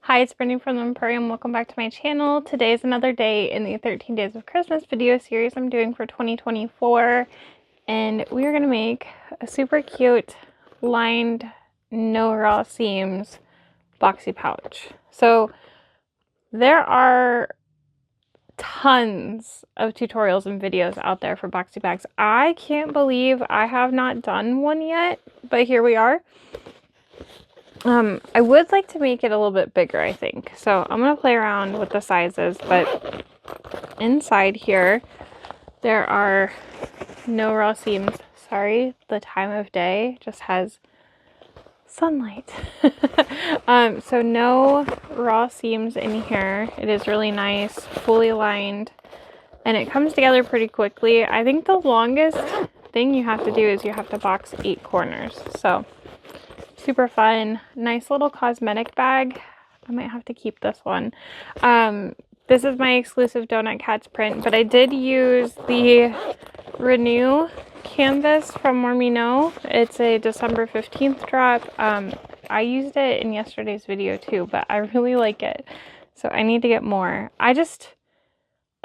Hi, it's Brittany from the Empurrium. Welcome back to my channel. Today is another day in the 13 Days of Christmas video series I'm doing for 2024. And we are going to make a super cute lined, no raw seams boxy pouch. So there are tons of tutorials and videos out there for boxy bags. I can't believe I have not done one yet, but here we are. I would like to make it a little bit bigger, I think. So I'm going to play around with the sizes, but inside here, there are no raw seams. Sorry, the time of day just has sunlight. So no raw seams in here. It is really nice, fully lined, and it comes together pretty quickly. I think the longest thing you have to do is you have to box 8 corners. So super fun, nice little cosmetic bag. I might have to keep this one. This is my exclusive Donut Cats print, but I did use the Renew canvas from More Me Know. It's a December 15th drop. I used it in yesterday's video too, but I really like it. So I need to get more. I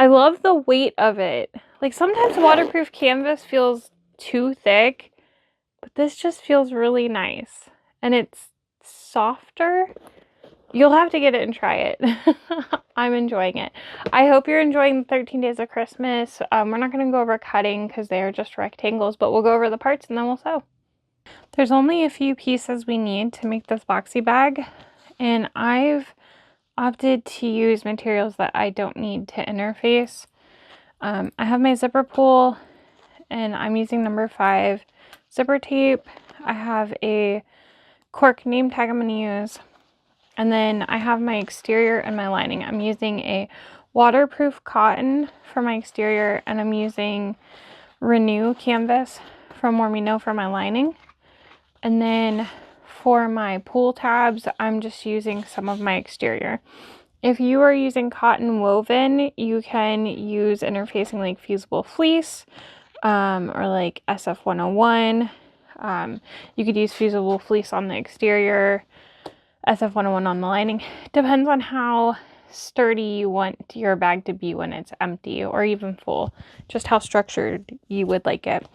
love the weight of it. Like sometimes waterproof canvas feels too thick, but this just feels really nice. And it's softer. You'll have to get it and try it. I'm enjoying it. I hope you're enjoying the 13 Days of Christmas. We're not going to go over cutting because they are just rectangles, but we'll go over the parts and then we'll sew. There's only a few pieces we need to make this boxy bag, and I've opted to use materials that I don't need to interface. I have my zipper pull, and I'm using number 5 zipper tape. I have a cork name tag I'm going to use, and then I have my exterior and my lining. I'm using a waterproof cotton for my exterior, and I'm using Renew canvas from More Me Know for my lining. And then for my pull tabs, I'm just using some of my exterior. If you are using cotton woven, you can use interfacing like fusible fleece or like SF101. You could use fusible fleece on the exterior, SF101 on the lining. Depends on how sturdy you want your bag to be when it's empty or even full, just how structured you would like it.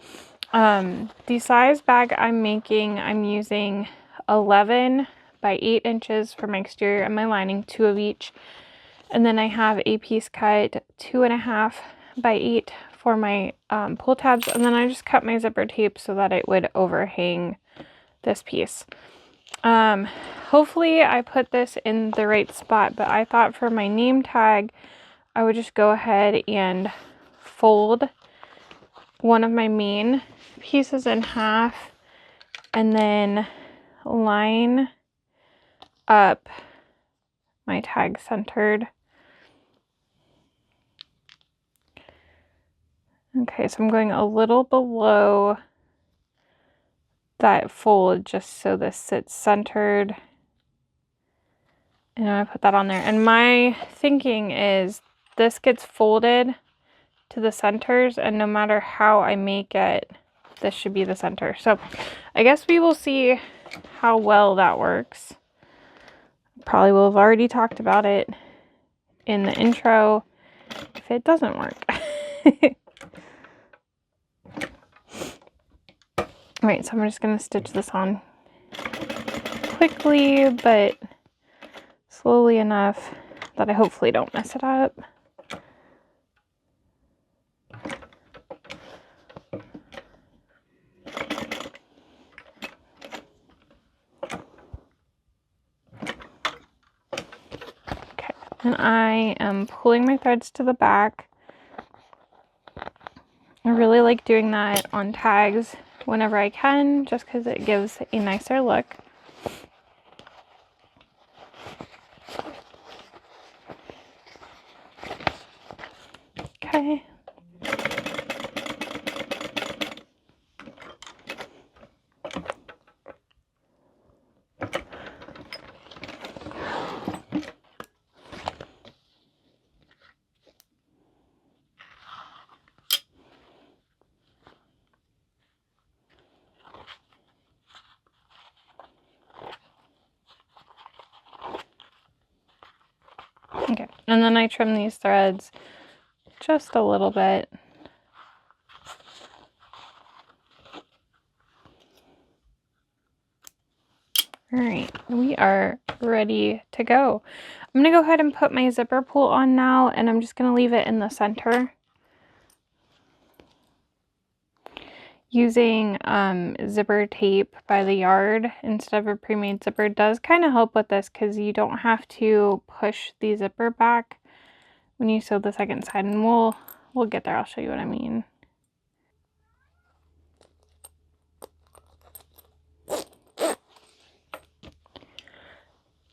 The size bag I'm making, I'm using 11 by 8 inches for my exterior and my lining, 2 of each. And then I have a piece cut 2.5 by 8 for my pull tabs, and then I just cut my zipper tape so that it would overhang this piece. Hopefully I put this in the right spot, but I thought for my name tag I would just go ahead and fold one of my main pieces in half and then line up my tag centered. Okay, so I'm going a little below that fold just so this sits centered. And I'm gonna put that on there. And my thinking is this gets folded to the centers, and no matter how I make it, this should be the center. So I guess we will see how well that works. Probably will have already talked about it in the intro if it doesn't work. Alright, so I'm just going to stitch this on quickly, but slowly enough that I hopefully don't mess it up. Okay, and I am pulling my threads to the back. I really like doing that on tags whenever I can, just because it gives a nicer look. Okay. Okay, and then I trim these threads just a little bit. All right, we are ready to go. I'm gonna go ahead and put my zipper pull on now, and I'm just gonna leave it in the center. Using zipper tape by the yard instead of a pre-made zipper does kind of help with this because you don't have to push the zipper back when you sew the second side, and we'll get there. I'll show you what I mean.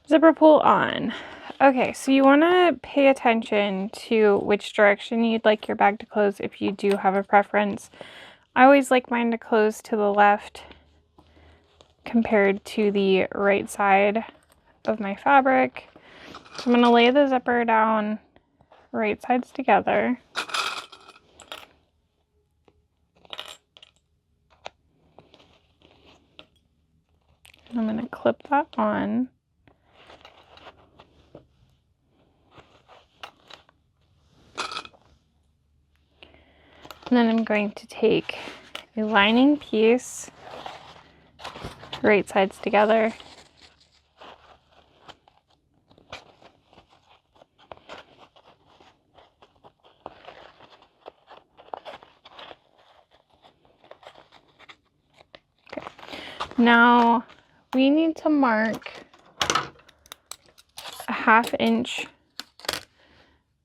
Zipper pull on. Okay, so you want to pay attention to which direction you'd like your bag to close if you do have a preference. I always like mine to close to the left compared to the right side of my fabric. So I'm going to lay the zipper down right sides together. And I'm going to clip that on. And then I'm going to take a lining piece, right sides together. Okay. Now we need to mark a 1/2 inch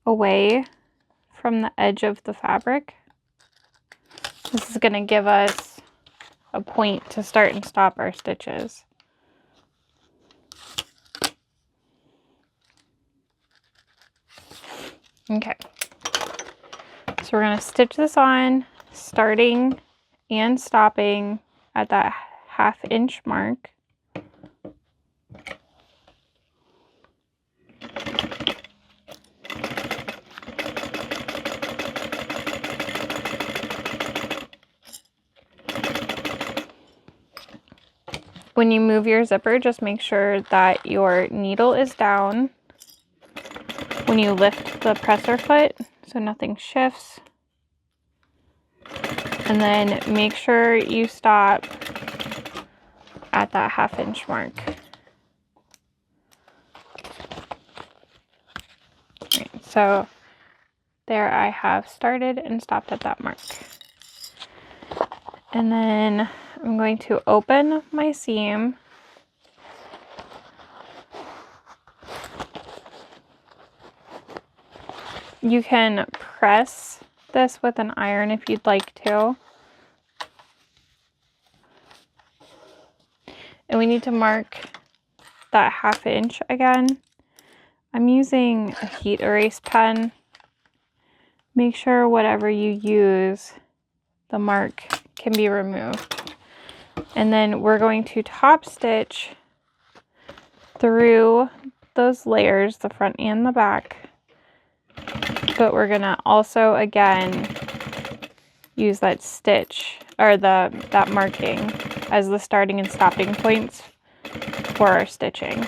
away from the edge of the fabric. This is going to give us a point to start and stop our stitches. Okay, so we're going to stitch this on, starting and stopping at that 1/2 inch mark. When you move your zipper, just make sure that your needle is down when you lift the presser foot so nothing shifts. And then make sure you stop at that 1/2 inch mark. Right, so there I have started and stopped at that mark. And then I'm going to open my seam. You can press this with an iron if you'd like to. And we need to mark that 1/2 inch again. I'm using a heat erase pen. Make sure whatever you use, the mark can be removed. And then we're going to top stitch through those layers, the front and the back. But we're gonna also again use that stitch or that marking as the starting and stopping points for our stitching.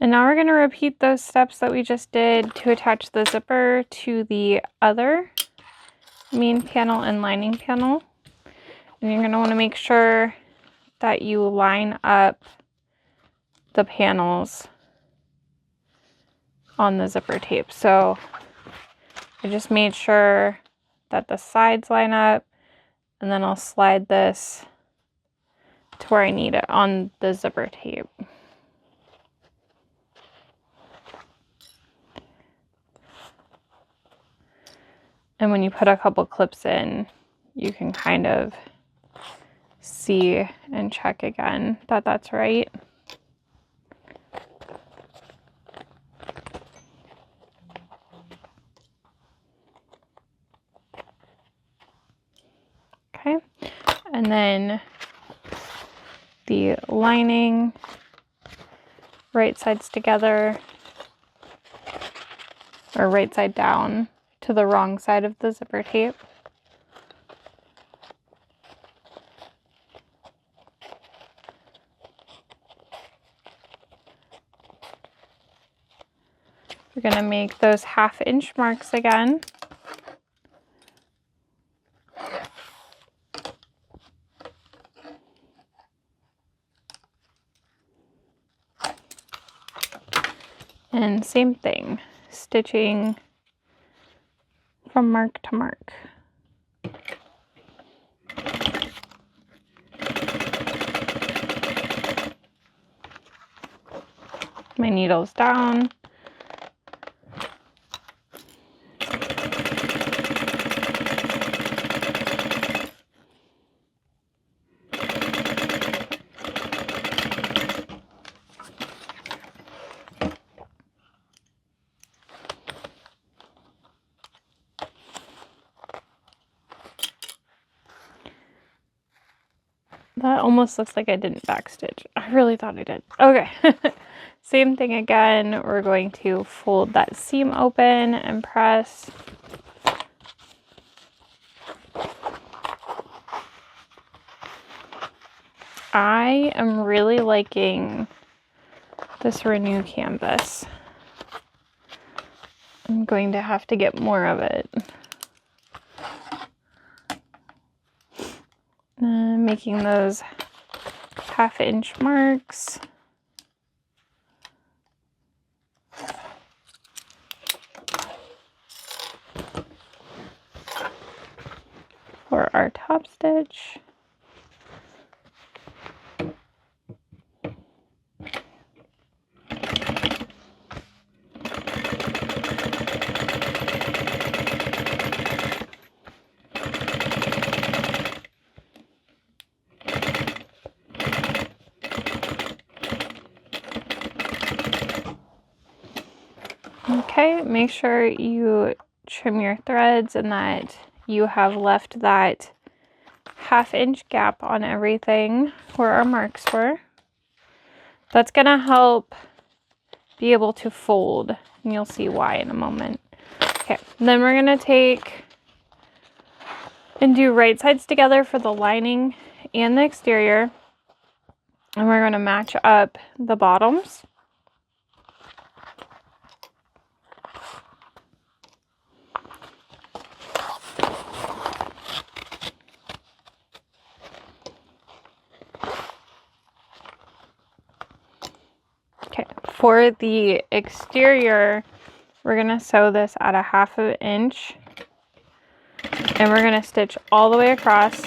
And now we're going to repeat those steps that we just did to attach the zipper to the other main panel and lining panel. And you're going to want to make sure that you line up the panels on the zipper tape. So I just made sure that the sides line up, and then I'll slide this to where I need it on the zipper tape. And when you put a couple clips in, you can kind of see and check again that that's right. Okay, and then the lining, right sides together. or right side down to the wrong side of the zipper tape. We're going to make those 1/2 inch marks again. And same thing, stitching from mark to mark. My needle's down. That almost looks like I didn't backstitch. I really thought I did. Okay. Same thing again. We're going to fold that seam open and press. I am really liking this Renew canvas. I'm going to have to get more of it. Making those 1/2 inch marks. For our top stitch. Okay, make sure you trim your threads and that you have left that 1/2 inch gap on everything where our marks were. That's gonna help be able to fold, and you'll see why in a moment. Okay, then we're gonna take and do right sides together for the lining and the exterior, and we're gonna match up the bottoms. Okay, for the exterior, we're gonna sew this at 1/2 inch, and we're gonna stitch all the way across.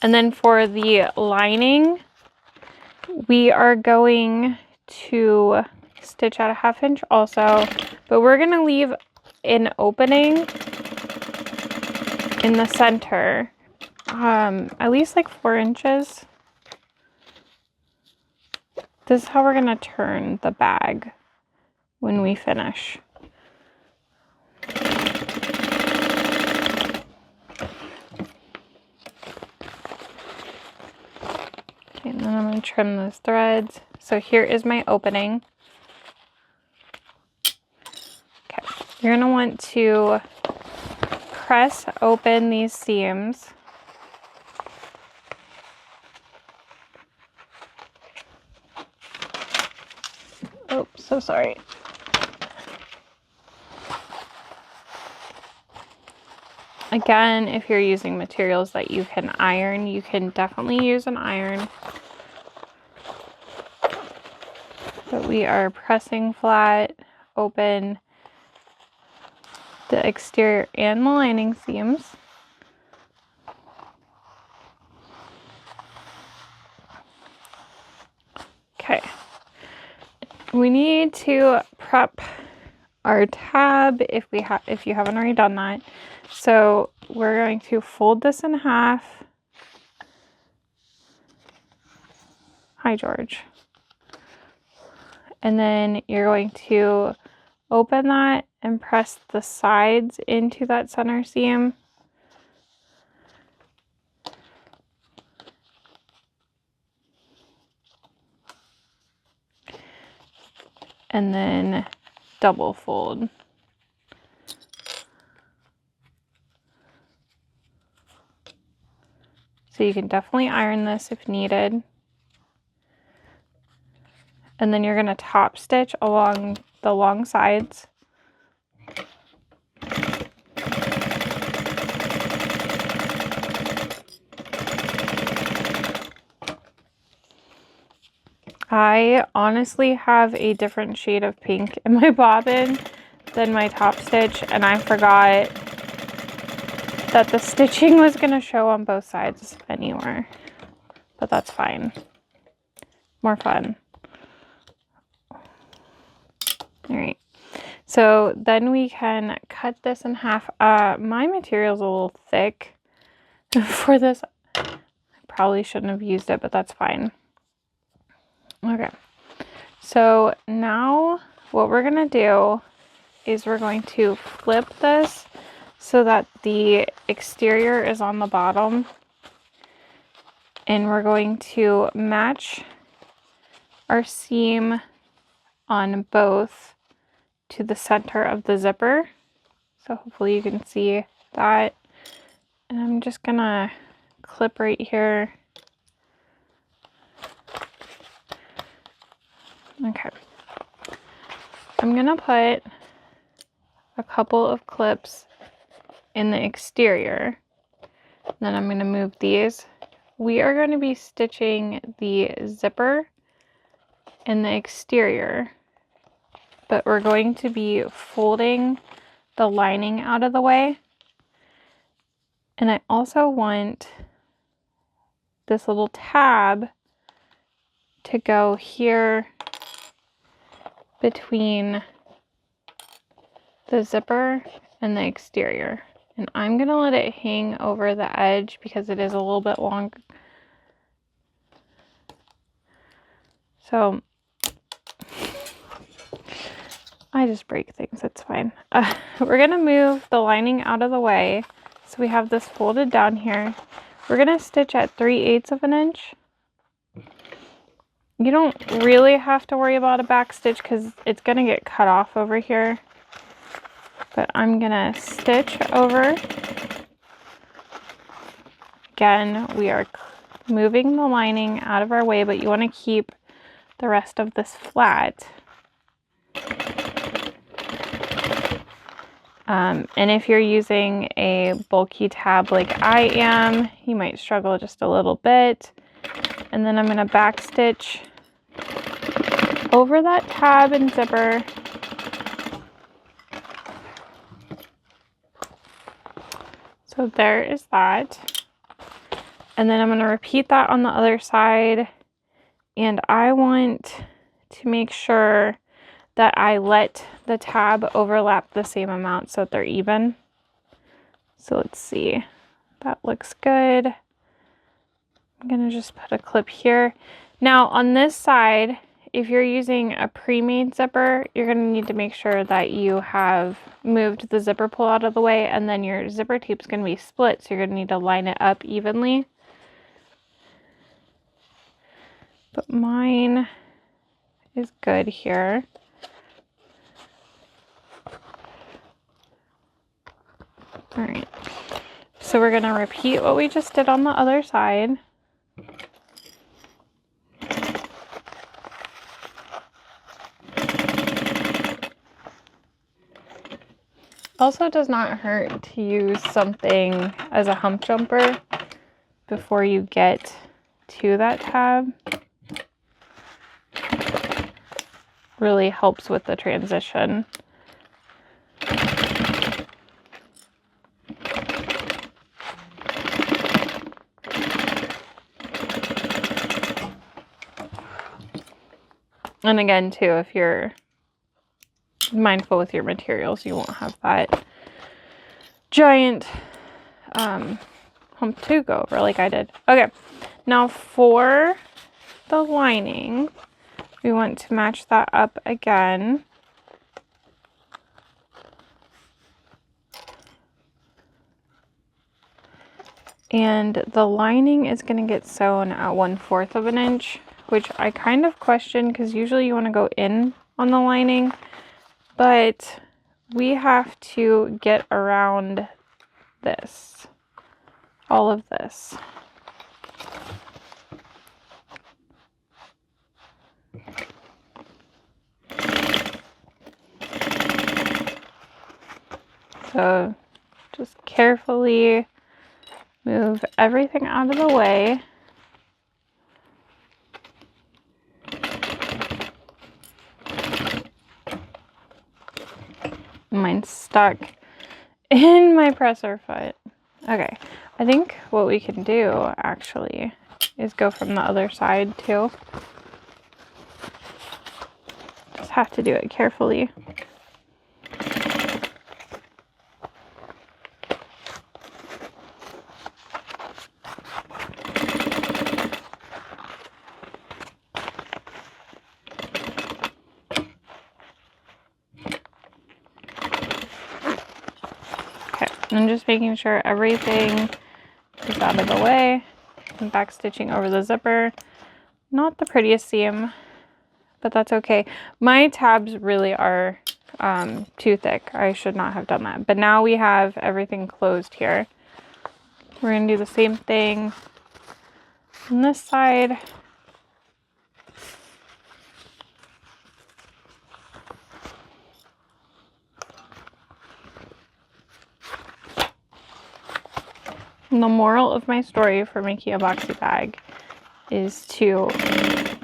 And then for the lining, we are going to stitch at 1/2 inch also, but we're gonna leave an opening in the center, at least like 4 inches. This is how we're gonna turn the bag when we finish. Okay, and then I'm gonna trim those threads. So here is my opening. Okay, you're gonna want to press open these seams. Oh, so sorry. Again, if you're using materials that you can iron, you can definitely use an iron. But we are pressing flat open the exterior and the lining seams. Okay. We need to prep our tab if you haven't already done that. So we're going to fold this in half. Hi, George. And then you're going to open that and press the sides into that center seam. And then double fold. So you can definitely iron this if needed. And then you're going to top stitch along the long sides. I honestly have a different shade of pink in my bobbin than my top stitch, and I forgot that the stitching was going to show on both sides anywhere, but that's fine. More fun. All right, so then we can cut this in half. My material's a little thick for this. I probably shouldn't have used it, but that's fine. Okay, so now what we're gonna do is we're going to flip this so that the exterior is on the bottom, and we're going to match our seam on both to the center of the zipper. So hopefully you can see that. And I'm just gonna clip right here. Okay. I'm gonna put a couple of clips in the exterior. Then I'm gonna move these. We are going to be stitching the zipper in the exterior, but we're going to be folding the lining out of the way. And I also want this little tab to go here between the zipper and the exterior. And I'm going to let it hang over the edge because it is a little bit long. So I just break things, it's fine. We're going to move the lining out of the way. So we have this folded down here. We're going to stitch at 3/8 of an inch. You don't really have to worry about a back stitch because it's going to get cut off over here. But I'm going to stitch over. Again, we are moving the lining out of our way, but you want to keep the rest of this flat. And if you're using a bulky tab like I am, you might struggle just a little bit. And then I'm going to back stitch over that tab and zipper. So there is that. And then I'm going to repeat that on the other side. And I want to make sure that I let the tab overlap the same amount so that they're even. So let's see. That looks good. I'm going to just put a clip here. Now on this side, if you're using a pre-made zipper, you're going to need to make sure that you have moved the zipper pull out of the way, and then your zipper tape is going to be split, so you're going to need to line it up evenly. But mine is good here. All right, so we're going to repeat what we just did on the other side. Also, it does not hurt to use something as a hump jumper before you get to that tab. Really helps with the transition. And again, too, if you're mindful with your materials, you won't have that giant hump to go over like I did. Okay, now for the lining, we want to match that up again. And the lining is going to get sewn at 1/4 of an inch, which I kind of question because usually you want to go in on the lining, but we have to get around this, all of this. So just carefully move everything out of the way. Mine's stuck in my presser foot. Okay, I think what we can do actually is go from the other side too. Just have to do it carefully. I'm just making sure everything is out of the way. I'm back stitching over the zipper. Not the prettiest seam, but that's okay. My tabs really are too thick. I should not have done that. But now we have everything closed here. We're going to do the same thing on this side. And the moral of my story for making a boxy bag is to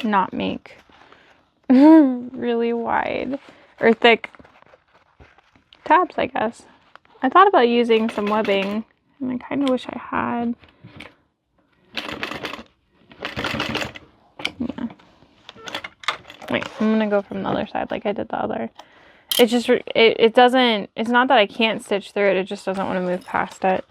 not make really wide or thick tabs, I guess. I thought about using some webbing, and I kind of wish I had. Yeah. Wait, I'm going to go from the other side like I did the other. It just, it doesn't, it's not that I can't stitch through it, it just doesn't want to move past it.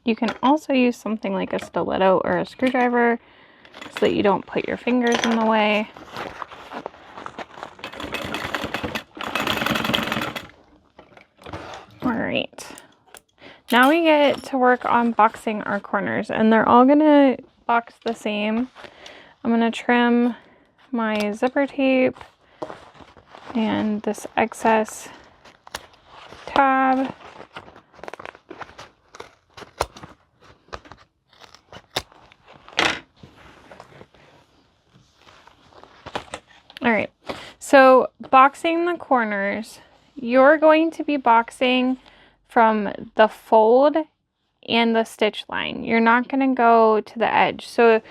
You can also use something like a stiletto or a screwdriver so that you don't put your fingers in the way. All right. Now we get to work on boxing our corners, and they're all gonna box the same. I'm gonna trim my zipper tape and this excess tab. All right, so boxing the corners, you're going to be boxing from the fold and the stitch line. You're not going to go to the edge. So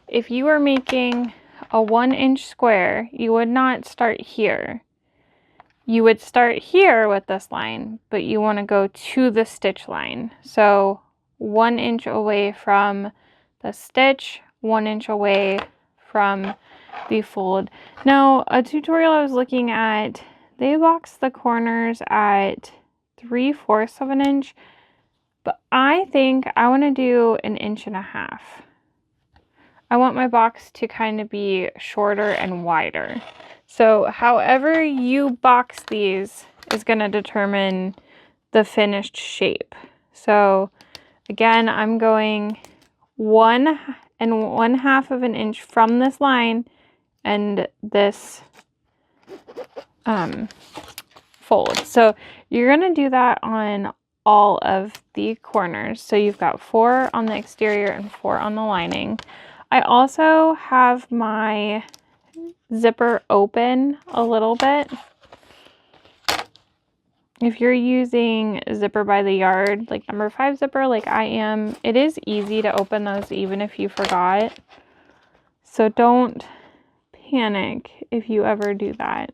if you were making a 1-inch square, you would not start here. You would start here with this line, but you want to go to the stitch line. So 1 inch away from the stitch, 1 inch away from the fold. Now, a tutorial I was looking at, they box the corners at 3/4 of an inch, but I think I want to do 1.5 inches. I want my box to kind of be shorter and wider. So however you box these is going to determine the finished shape. So again, I'm going 1 1/2 of an inch from this line and this fold. So you're going to do that on all of the corners. So you've got 4 on the exterior and 4 on the lining. I also have my zipper open a little bit. If you're using zipper by the yard, like number 5 zipper like I am, it is easy to open those even if you forgot. So don't panic if you ever do that.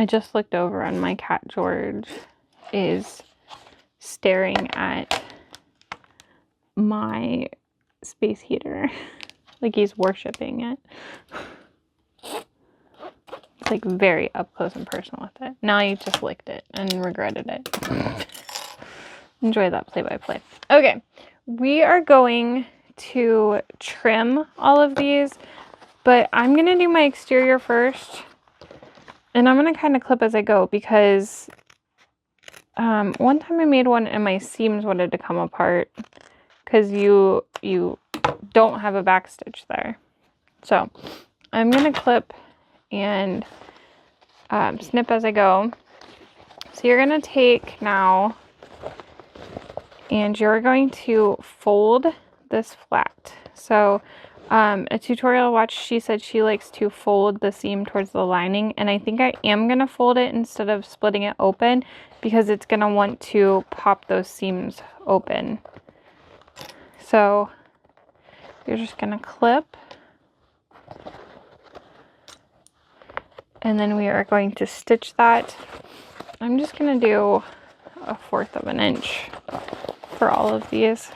I just looked over and my cat George is staring at my space heater like he's worshiping it. It's like very up close and personal with it. Now he just licked it and regretted it. Enjoy that play-by-play. Okay, we are going to trim all of these, but I'm going to do my exterior first. And I'm going to kind of clip as I go because one time I made one and my seams wanted to come apart because you don't have a back stitch there. So I'm going to clip and snip as I go. So you're going to take now and you're going to fold this flat. So a tutorial I watched, she said she likes to fold the seam towards the lining, and I think I am going to fold it instead of splitting it open because it's going to want to pop those seams open. So you're just going to clip, and then we are going to stitch that. I'm just going to do 1/4 of an inch for all of these.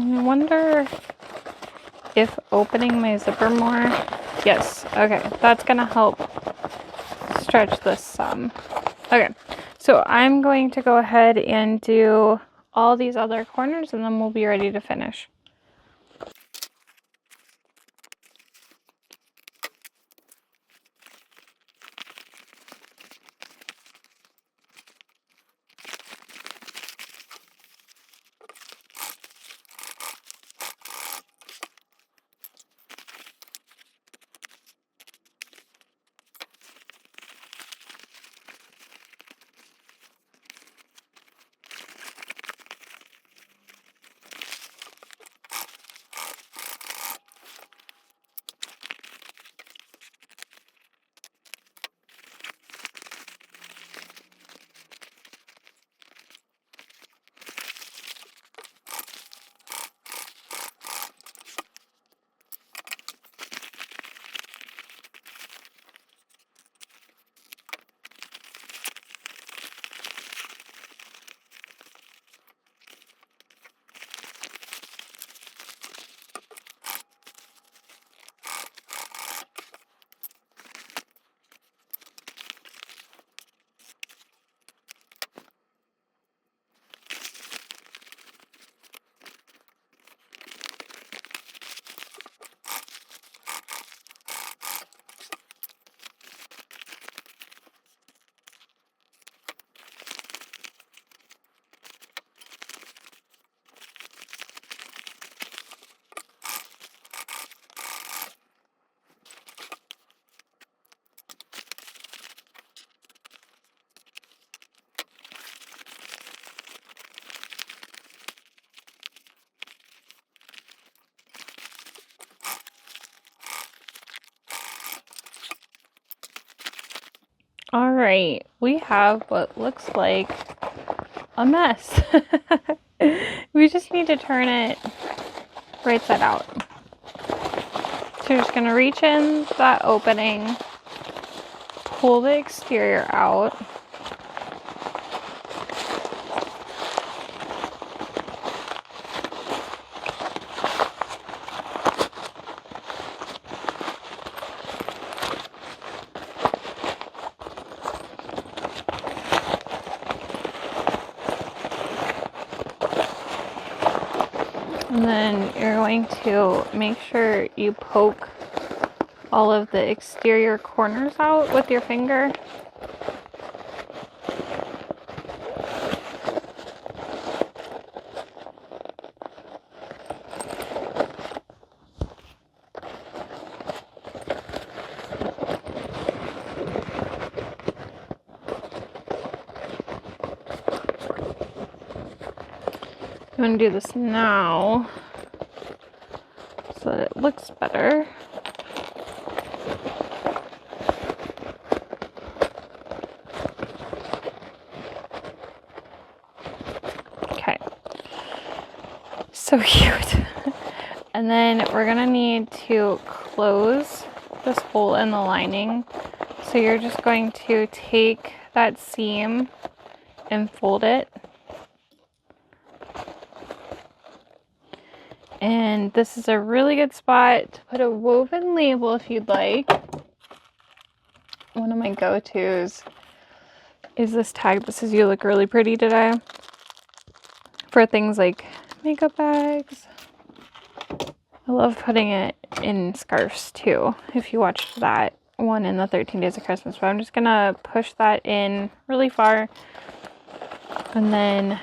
I wonder if opening my zipper more. Yes, okay, that's gonna help stretch this some. Okay, so I'm going to go ahead and do all these other corners and then we'll be ready to finish. All right, we have what looks like a mess. We just need to turn it right side out. So you're just gonna reach in that opening, pull the exterior out. And then you're going to make sure you poke all of the exterior corners out with your finger. I'm going to do this now. so that it looks better. Okay. So cute. And then we're gonna need to close this hole in the lining. So you're just going to take that seam and fold it. And this is a really good spot to put a woven label if you'd like. One of my go-tos is this tag that says "You look really pretty today," for things like makeup bags. I love putting it in scarves too, if you watched that one in the 13 Days of Christmas. But I'm just gonna push that in really far, and then,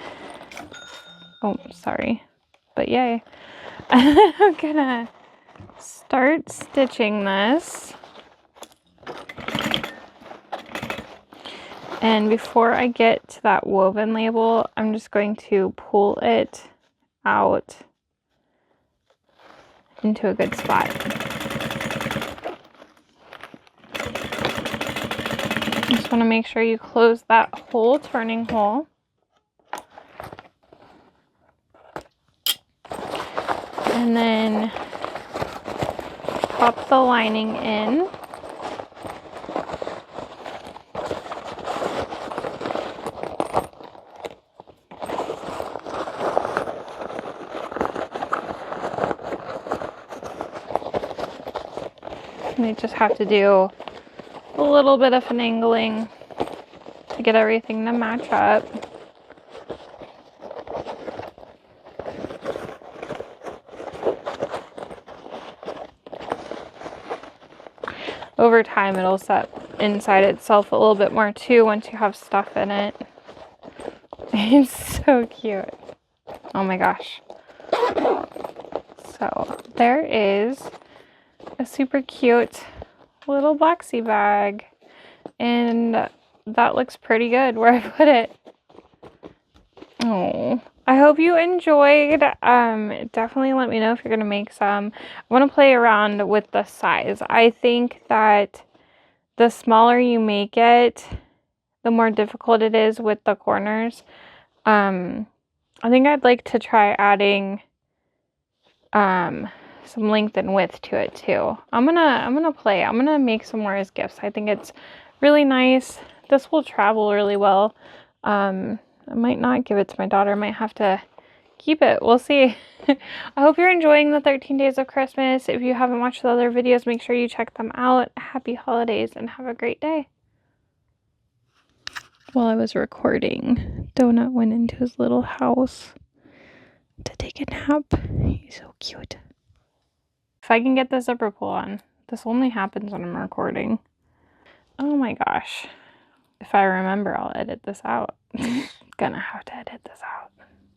oh, sorry, but yay. I'm gonna start stitching this. And before I get to that woven label, I'm just going to pull it out into a good spot. Just want to make sure you close that whole turning hole. And then pop the lining in. And you just have to do a little bit of finagling to get everything to match up. Over time, it'll set inside itself a little bit more too once you have stuff in it. It's so cute. Oh my gosh. So there is a super cute little Boxy bag, and that looks pretty good where I put it. Oh, I hope you enjoyed. Definitely let me know if you're gonna make some. I want to play around with the size. I think that the smaller you make it, the more difficult it is with the corners. I think I'd like to try adding some length and width to it too. I'm gonna make some more as gifts. I think it's really nice. This will travel really well. I might not give it to my daughter. I might have to keep it. We'll see. I hope you're enjoying the 13 Days of Christmas. If you haven't watched the other videos, make sure you check them out. Happy holidays and have a great day. While I was recording, Donut went into his little house to take a nap. He's so cute. If I can get the zipper pull on. This only happens when I'm recording. Oh my gosh. If I remember, I'll edit this out. Gonna have to edit this out.